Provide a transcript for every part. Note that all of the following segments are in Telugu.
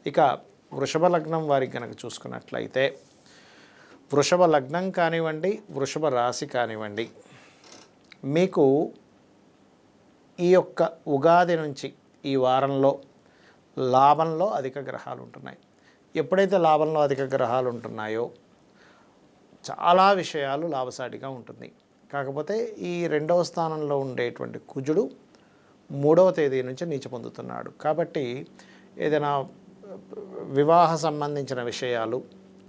ఇక వృషభ లగ్నం వారికి కనుక చూసుకున్నట్లయితే వృషభ లగ్నం కానివ్వండి, వృషభ రాశి కానివ్వండి, మీకు ఈ యొక్క ఉగాది నుంచి ఈ వారంలో లాభంలో అధిక గ్రహాలు ఉంటున్నాయి. ఎప్పుడైతే లాభంలో అధిక గ్రహాలు ఉంటున్నాయో చాలా విషయాలు లాభసాటిగా ఉంటుంది. కాకపోతే ఈ 2వ స్థానంలో ఉండేటువంటి కుజుడు 3వ తేదీ నుంచి నీచ పొందుతున్నాడు. కాబట్టి ఏదైనా వివాహ సంబంధించిన విషయాలు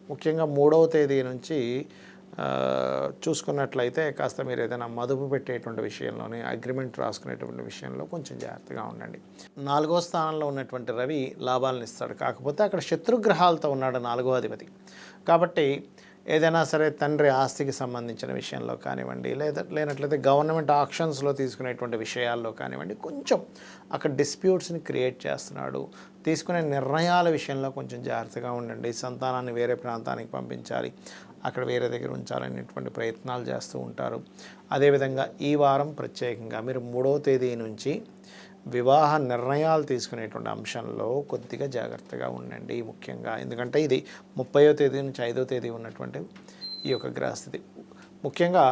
ముఖ్యంగా 3వ తేదీ నుంచి చూసుకున్నట్లయితే కాస్త మీరు ఏదైనా మదుపు పెట్టేటువంటి విషయంలోనే అగ్రిమెంట్ రాసుకునేటువంటి విషయంలో కొంచెం జాగ్రత్తగా ఉండండి. 4వ స్థానంలో ఉన్నటువంటి రవి లాభాలను ఇస్తాడు. కాకపోతే అక్కడ శత్రుగ్రహాలతో ఉన్నాడు 4వ అధిపతి. కాబట్టి ఏదైనా సరే తండ్రి ఆస్తికి సంబంధించిన విషయంలో కానివ్వండి, లేనట్లయితే గవర్నమెంట్ ఆక్షన్స్లో తీసుకునేటువంటి విషయాల్లో కానివ్వండి, కొంచెం అక్కడ డిస్ప్యూట్స్ని క్రియేట్ చేస్తున్నాడు. తీసుకునే నిర్ణయాల విషయంలో కొంచెం జాగ్రత్తగా ఉండండి. సంతానాన్ని వేరే ప్రాంతానికి పంపించాలి, అక్కడ వేరే దగ్గర ఉంచాలనేటువంటి ప్రయత్నాలు చేస్తూ ఉంటారు. అదేవిధంగా ఈ వారం ప్రత్యేకంగా మీరు 3వ తేదీ నుంచి వివాహ నిర్ణయాలు తీసుకునేటువంటి అంశంలో కొద్దిగా జాగ్రత్తగా ఉండండి ముఖ్యంగా. ఎందుకంటే ఇది 30వ తేదీ నుంచి 5వ తేదీ ఉన్నటువంటి ఈ యొక్క గ్రహస్థితి ముఖ్యంగా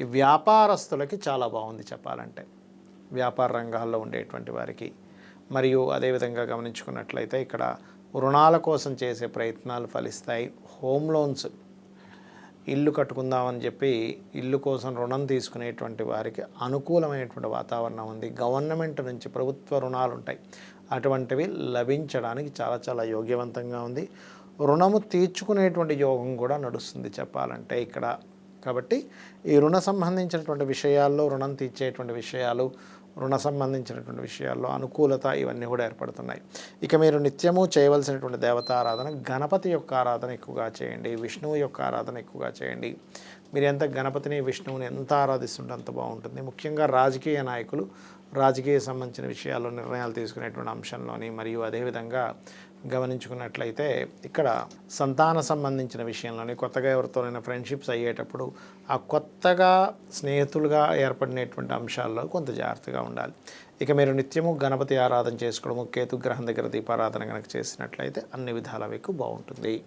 ఈ వ్యాపారస్తులకి చాలా బాగుంది చెప్పాలంటే. వ్యాపార రంగాల్లో ఉండేటువంటి వారికి మరియు అదేవిధంగా గమనించుకున్నట్లయితే ఇక్కడ రుణాల కోసం చేసే ప్రయత్నాలు ఫలిస్తాయి. హోమ్ లోన్స్, ఇల్లు కట్టుకుందామని చెప్పి ఇల్లు కోసం రుణం తీసుకునేటువంటి వారికి అనుకూలమైనటువంటి వాతావరణం ఉంది. గవర్నమెంట్ నుంచి ప్రభుత్వ రుణాలు ఉంటాయి, అటువంటివి లభించడానికి చాలా చాలా యోగ్యవంతంగా ఉంది. రుణము తీర్చుకునేటువంటి యోగం కూడా నడుస్తుంది చెప్పాలంటే ఇక్కడ. కాబట్టి ఈ రుణ సంబంధించినటువంటి విషయాల్లో, రుణం తీర్చేటువంటి విషయాలు, రుణ సంబంధించినటువంటి విషయాల్లో అనుకూలత ఇవన్నీ కూడా ఏర్పడుతున్నాయి. ఇక మీరు నిత్యము చేయవలసినటువంటి దేవతారాధన గణపతి యొక్క ఆరాధన ఎక్కువగా చేయండి, విష్ణువు యొక్క ఆరాధన ఎక్కువగా చేయండి. మీరు ఎంత గణపతిని విష్ణువుని ఎంత ఆరాధిస్తుంటే అంత బాగుంటుంది. ముఖ్యంగా రాజకీయ నాయకులు రాజకీయ సంబంధించిన విషయాల్లో నిర్ణయాలు తీసుకునేటువంటి అంశంలోని మరియు అదేవిధంగా గమనించుకున్నట్లయితే ఇక్కడ సంతాన సంబంధించిన విషయంలోని కొత్తగా ఎవరితోనైనా ఫ్రెండ్షిప్స్ అయ్యేటప్పుడు ఆ కొత్తగా స్నేహితులుగా ఏర్పడినటువంటి అంశాల్లో కొంత జాగ్రత్తగా ఉండాలి. ఇక మీరు నిత్యము గణపతి ఆరాధన చేసుకోవడము, కేతు గ్రహం దగ్గర దీపారాధన కనుక చేసినట్లయితే అన్ని విధాల మీకు బాగుంటుంది.